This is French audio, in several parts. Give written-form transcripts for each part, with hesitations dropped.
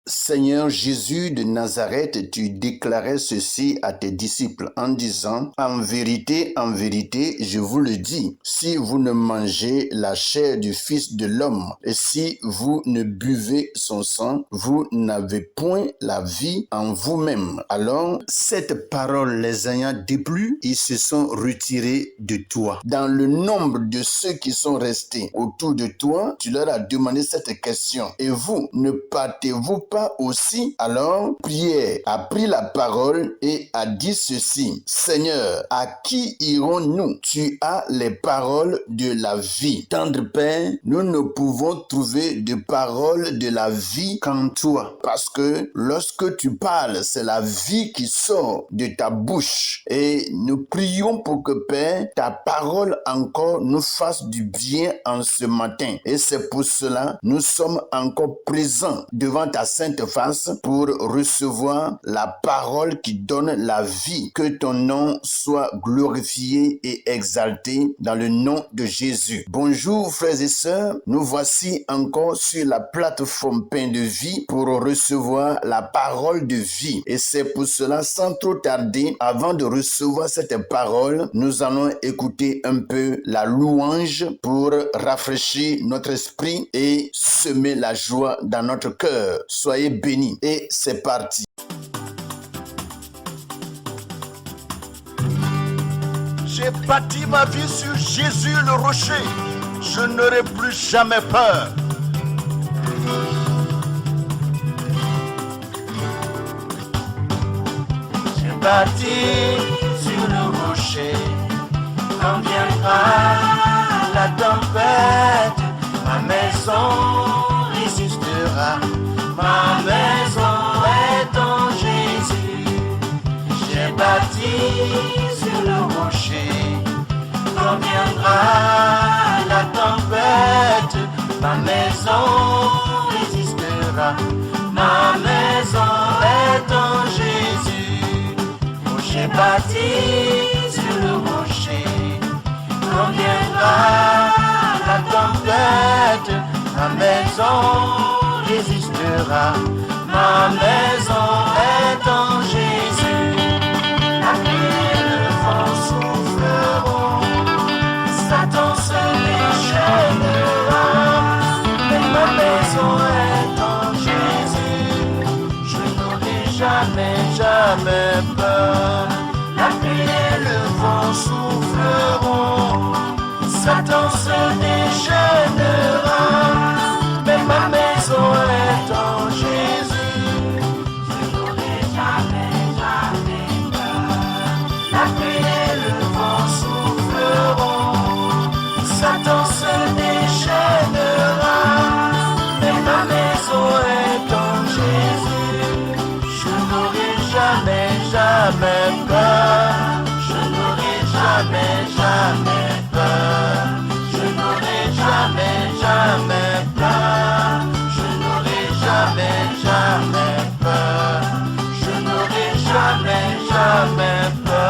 Seigneur Jésus de Nazareth, tu déclarais ceci à tes disciples en disant, en vérité, je vous le dis, si vous ne mangez la chair du Fils de l'homme et si vous ne buvez son sang, vous n'avez point la vie en vous-même. Alors, cette parole les ayant déplu, ils se sont retirés de toi. Dans le nombre de ceux qui sont restés autour de toi, tu leur as demandé cette question. Et vous, ne partez-vous pas aussi? Alors, Pierre a pris la parole et a dit ceci. Seigneur, à qui irons-nous? Tu as les paroles de la vie. Tendre Père, nous ne pouvons trouver de paroles de la vie qu'en toi. Parce que lorsque tu parles, c'est la vie qui sort de ta bouche. Et nous prions pour que Père, ta parole encore nous fasse du bien en ce matin. Et c'est pour cela, nous sommes encore présents devant ta sainte face pour recevoir la parole qui donne la vie. Que ton nom soit glorifié et exalté dans le nom de Jésus. Bonjour frères et sœurs, nous voici encore sur la plateforme Pain de vie pour recevoir la parole de vie. Et c'est pour cela, sans trop tarder, avant de recevoir cette parole, nous allons écouter un peu la louange pour rafraîchir notre esprit et semer la joie dans notre cœur. Soyez bénis et c'est parti. J'ai bâti ma vie sur Jésus le rocher. Je n'aurai plus jamais peur. J'ai bâti sur le rocher. Quand viendra la tempête, ma maison résistera. Ma maison est en Jésus. J'ai bâti sur le rocher. Quand viendra la tempête, ma maison résistera. Ma maison est en Jésus. Oh, j'ai bâti sur le rocher. Quand viendra la tempête, ma maison résistera. Ma maison est en Jésus. La pluie et le vent souffleront. Satan se déchaînera. Mais ma maison est en Jésus. Je n'aurai jamais peur. La pluie et le vent souffleront. Satan se déchaînera. Mais ma maison est en Jésus. Je n'aurai jamais peur. La pluie et le vent souffleront. Satan se déchaînera. Mais ma maison est en Jésus. Je n'aurai jamais peur. Je n'aurai jamais peur. Je n'aurai jamais peur. Je n'aurai jamais peur. Je n'aurai jamais peur.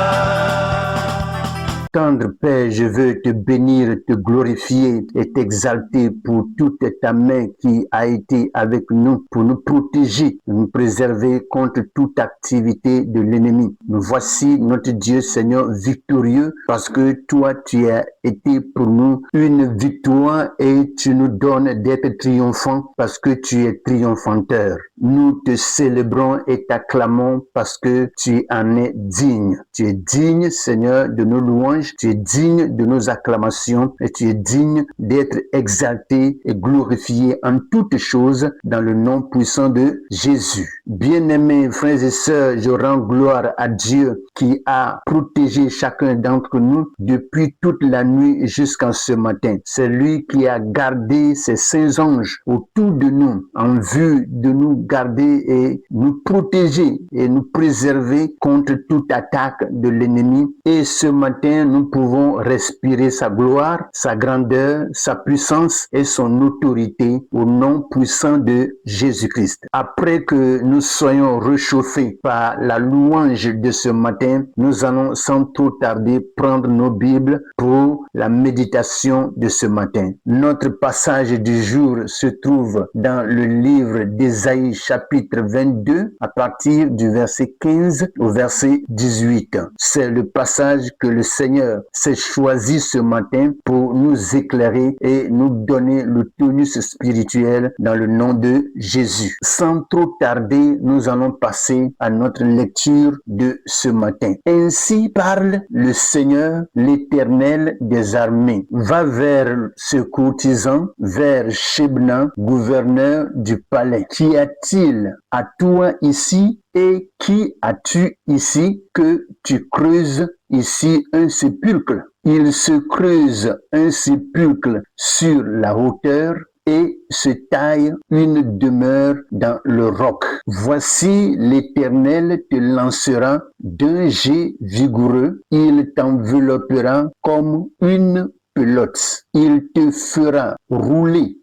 Tendre Père, je veux te bénir, te glorifier et t'exalter pour toute ta main qui a été avec nous pour nous protéger, nous préserver contre toute activité de l'ennemi. Nous voici notre Dieu Seigneur victorieux parce que toi tu as été pour nous une victoire et tu nous donnes d'être triomphants parce que tu es triomphateur. Nous te célébrons et t'acclamons parce que tu en es digne. Tu es digne, Seigneur, de nos louanges, tu es digne de nos acclamations et tu es digne d'être exalté et glorifié en toutes choses dans le nom puissant de Jésus. Bien-aimés frères et sœurs, je rends gloire à Dieu qui a protégé chacun d'entre nous depuis toute la nuit jusqu'en ce matin. C'est lui qui a gardé ses saints anges autour de nous en vue de nous garder et nous protéger et nous préserver contre toute attaque de l'ennemi. Et ce matin, nous pouvons respirer sa gloire, sa grandeur, sa puissance et son autorité au nom puissant de Jésus-Christ. Après que nous soyons réchauffés par la louange de ce matin, nous allons sans trop tarder prendre nos Bibles pour la méditation de ce matin. Notre passage du jour se trouve dans le livre d'Ésaïe chapitre 22 à partir du verset 15 au verset 18. C'est le passage que le Seigneur s'est choisi ce matin pour nous éclairer et nous donner le tonus spirituel dans le nom de Jésus. Sans trop tarder, nous allons passer à notre lecture de ce matin. Ainsi parle le Seigneur, l'Éternel des armées. Va vers ce courtisan, vers Shebna, gouverneur du palais. Qu'y a-t-il à toi ici et qui as-tu ici que tu creuses ici un sépulcre? Il se creuse un sépulcre sur la hauteur et se taille une demeure dans le roc. Voici l'Éternel te lancera d'un jet vigoureux, il t'enveloppera comme une pelote. Il te fera rouler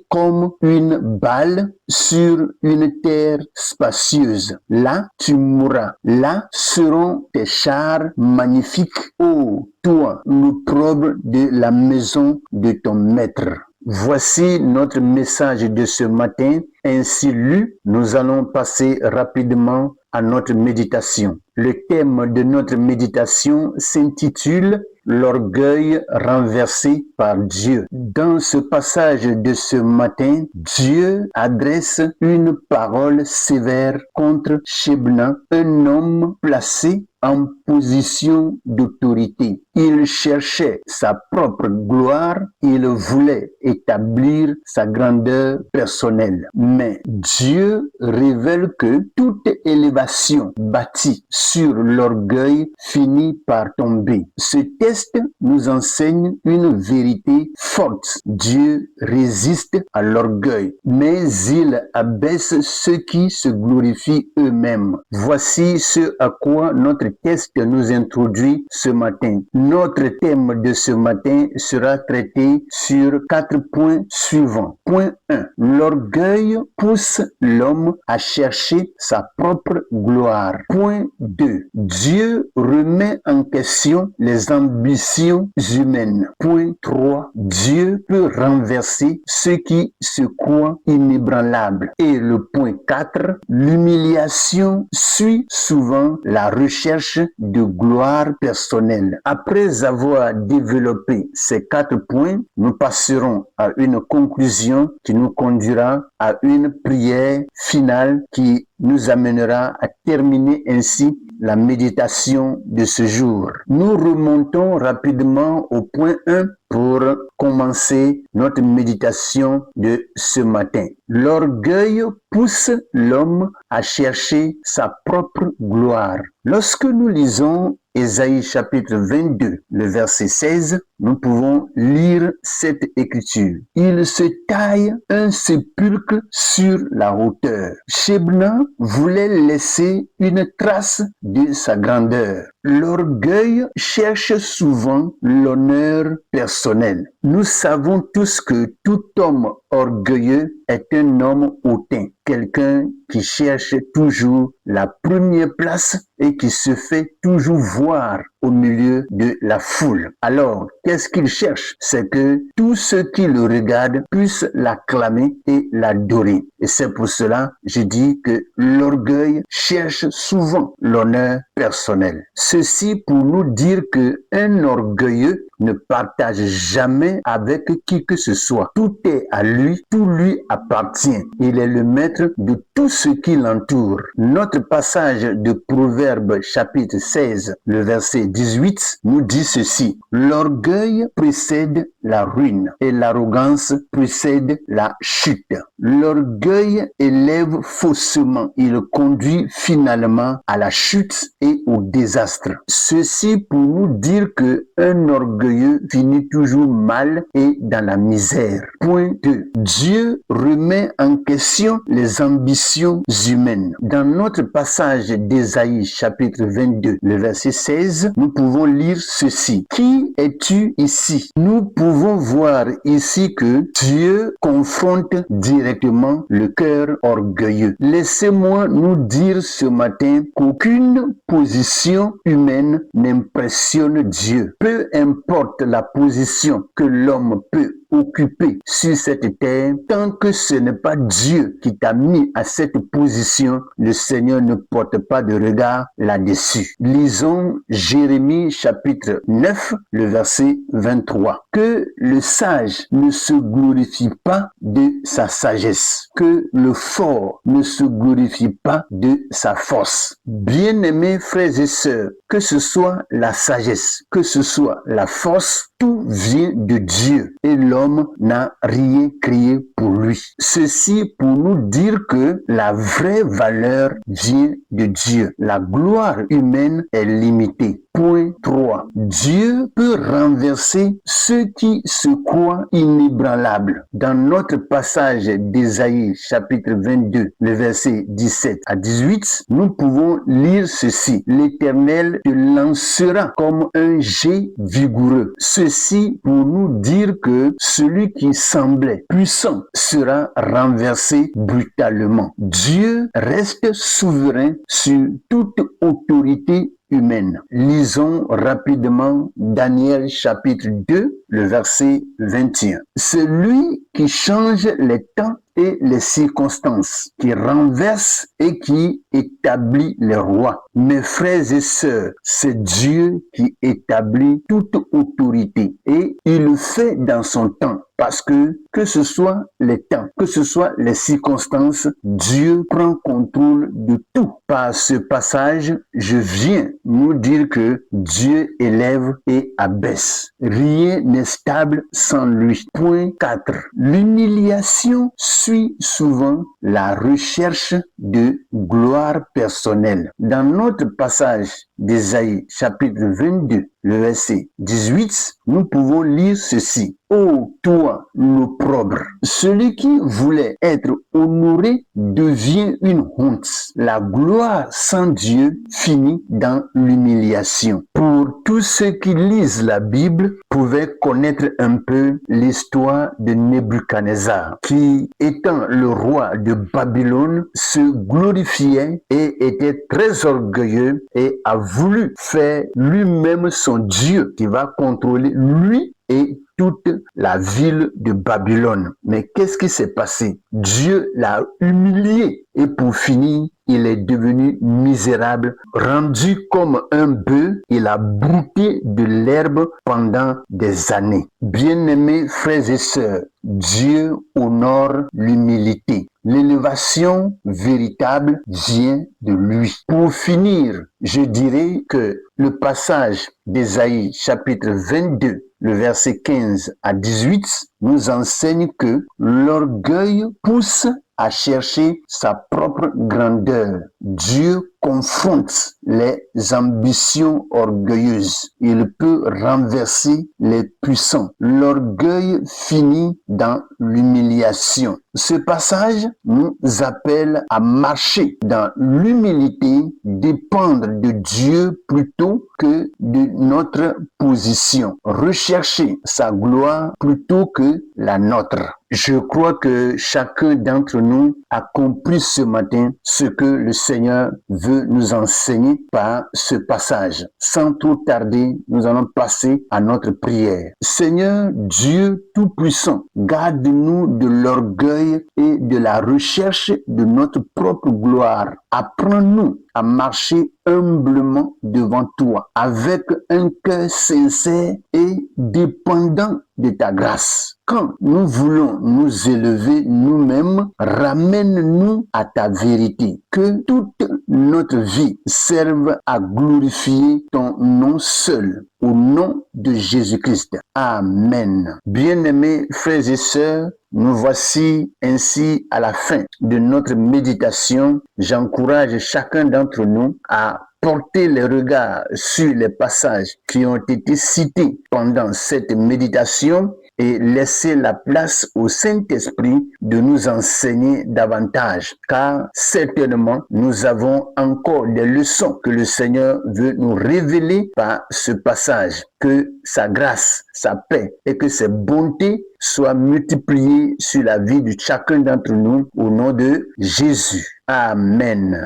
comme une balle sur une terre spacieuse. Là, tu mourras. Là seront tes chars magnifiques. Ô toi, l'opprobre de la maison de ton maître. Voici notre message de ce matin. Ainsi lu, nous allons passer rapidement à notre méditation. Le thème de notre méditation s'intitule « L'orgueil renversé par Dieu ». Dans ce passage de ce matin, Dieu adresse une parole sévère contre Shebna, un homme placé en position d'autorité. Il cherchait sa propre gloire, il voulait établir sa grandeur personnelle. Mais Dieu révèle que toute élévation bâtie sur l'orgueil finit par tomber. Ce texte nous enseigne une vérité forte. Dieu résiste à l'orgueil, mais il abaisse ceux qui se glorifient eux-mêmes. Voici ce à quoi notre texte nous introduit ce matin. Notre thème de ce matin sera traité sur 4 points suivants. Point 1. L'orgueil pousse l'homme à chercher sa propre gloire. Point 2. Dieu remet en question les ambitions humaines. Point 3. Dieu peut renverser ceux qui se croient inébranlables. Et le point 4. L'humiliation suit souvent la recherche de gloire personnelle. Après avoir développé ces 4 points, nous passerons à une conclusion qui nous conduira à une prière finale qui nous amènera à terminer ainsi la méditation de ce jour. Nous remontons rapidement au point 1 pour commencer notre méditation de ce matin. L'orgueil pousse l'homme à chercher sa propre gloire. Lorsque nous lisons Ésaïe chapitre 22, le verset 16, nous pouvons lire cette écriture. Il se taille un sépulcre sur la hauteur. Shebna voulait laisser une trace de sa grandeur. L'orgueil cherche souvent l'honneur personnel. Nous savons tous que tout homme orgueilleux est un homme hautain, quelqu'un qui cherche toujours la première place et qui se fait toujours voir au milieu de la foule. Alors, qu'est-ce qu'il cherche? C'est que tous ceux qui le regardent puissent l'acclamer et l'adorer. Et c'est pour cela, je dis que l'orgueil cherche souvent l'honneur personnel. Ceci pour nous dire que un orgueilleux ne partage jamais avec qui que ce soit. Tout est à lui, tout lui appartient. Il est le maître de tout ce qui l'entoure. Notre passage de Proverbes chapitre 16, le verset 18 nous dit ceci. L'orgueil précède la ruine et l'arrogance précède la chute. L'orgueil élève faussement. Il conduit finalement à la chute et au désastre. Ceci pour nous dire que un orgueilleux finit toujours mal et dans la misère. Point 2. Dieu remet en question les ambitions humaines. Dans notre passage d'Ésaïe chapitre 22, le verset 16, nous pouvons lire ceci. Qui es-tu ici? Nous pouvons voir ici que Dieu confronte direct directement le cœur orgueilleux. Laissez-moi nous dire ce matin qu'aucune position humaine n'impressionne Dieu. Peu importe la position que l'homme peut occuper sur cette terre, tant que ce n'est pas Dieu qui t'a mis à cette position, le Seigneur ne porte pas de regard là-dessus. Lisons Jérémie chapitre 9, le verset 23. Que le sage ne se glorifie pas de sa sagesse, que le fort ne se glorifie pas de sa force. Bien-aimés frères et sœurs, que ce soit la sagesse, que ce soit la force, tout vient de Dieu et l'homme n'a rien créé pour lui. Ceci pour nous dire que la vraie valeur vient de Dieu. La gloire humaine est limitée. Point 3. Dieu peut renverser ceux qui se croient inébranlables. Dans notre passage d'Ésaïe chapitre 22, le verset 17 à 18, nous pouvons lire ceci. L'Éternel te lancera comme un jet vigoureux. Ceci pour nous dire que celui qui semblait puissant sera renversé brutalement. Dieu reste souverain sur toute autorité humaine. Lisons rapidement Daniel chapitre 2, le verset 21. C'est lui qui change les temps et les circonstances, qui renverse et qui établit les rois. Mes frères et sœurs, c'est Dieu qui établit toute autorité et il le fait dans son temps. Parce que ce soit les temps, que ce soit les circonstances, Dieu prend contrôle de tout. Par ce passage, je viens nous dire que Dieu élève et abaisse. Rien n'est stable sans lui. Point 4. L'humiliation suit souvent la recherche de gloire personnelle. Dans notre passage d'Ésaïe chapitre 22, le verset 18, nous pouvons lire ceci. Ô toi, l'opprobre, celui qui voulait être honoré devient une honte. La gloire sans Dieu finit dans l'humiliation. Pour tous ceux qui lisent la Bible, pouvaient connaître un peu l'histoire de Nebuchadnezzar, qui, étant le roi de Babylone, se glorifiait et était très orgueilleux et a voulu faire lui-même son Dieu qui va contrôler lui et toute la ville de Babylone. Mais qu'est-ce qui s'est passé? Dieu l'a humilié et pour finir, il est devenu misérable, rendu comme un bœuf, il a brouté de l'herbe pendant des années. Bien-aimés frères et sœurs, Dieu honore l'humilité. L'élévation véritable vient de lui. Pour finir, je dirais que le passage d'Ésaïe chapitre 22, le verset 15 à 18, nous enseigne que l'orgueil pousse à chercher sa propre grandeur. Dieu confronte les ambitions orgueilleuses. Il peut renverser les puissants. L'orgueil finit dans l'humiliation. Ce passage nous appelle à marcher dans l'humilité, dépendre de Dieu plutôt que de notre position. Rechercher sa gloire plutôt que la nôtre. Je crois que chacun d'entre nous a compris ce matin ce que le Seigneur veut nous enseigner par ce passage. Sans trop tarder, nous allons passer à notre prière. Seigneur Dieu Tout-Puissant, garde-nous de l'orgueil et de la recherche de notre propre gloire. Apprends-nous à marcher humblement devant toi, avec un cœur sincère et dépendant de ta grâce. Quand nous voulons nous élever nous-mêmes, ramène-nous à ta vérité. Que toute notre vie serve à glorifier ton nom seul, au nom de Jésus-Christ. Amen. Bien-aimés frères et sœurs, nous voici ainsi à la fin de notre méditation. J'encourage chacun d'entre nous à porter les regards sur les passages qui ont été cités pendant cette méditation et laisser la place au Saint-Esprit de nous enseigner davantage, car certainement nous avons encore des leçons que le Seigneur veut nous révéler par ce passage. Que sa grâce, sa paix et que ses bontés soient multipliées sur la vie de chacun d'entre nous au nom de Jésus. Amen.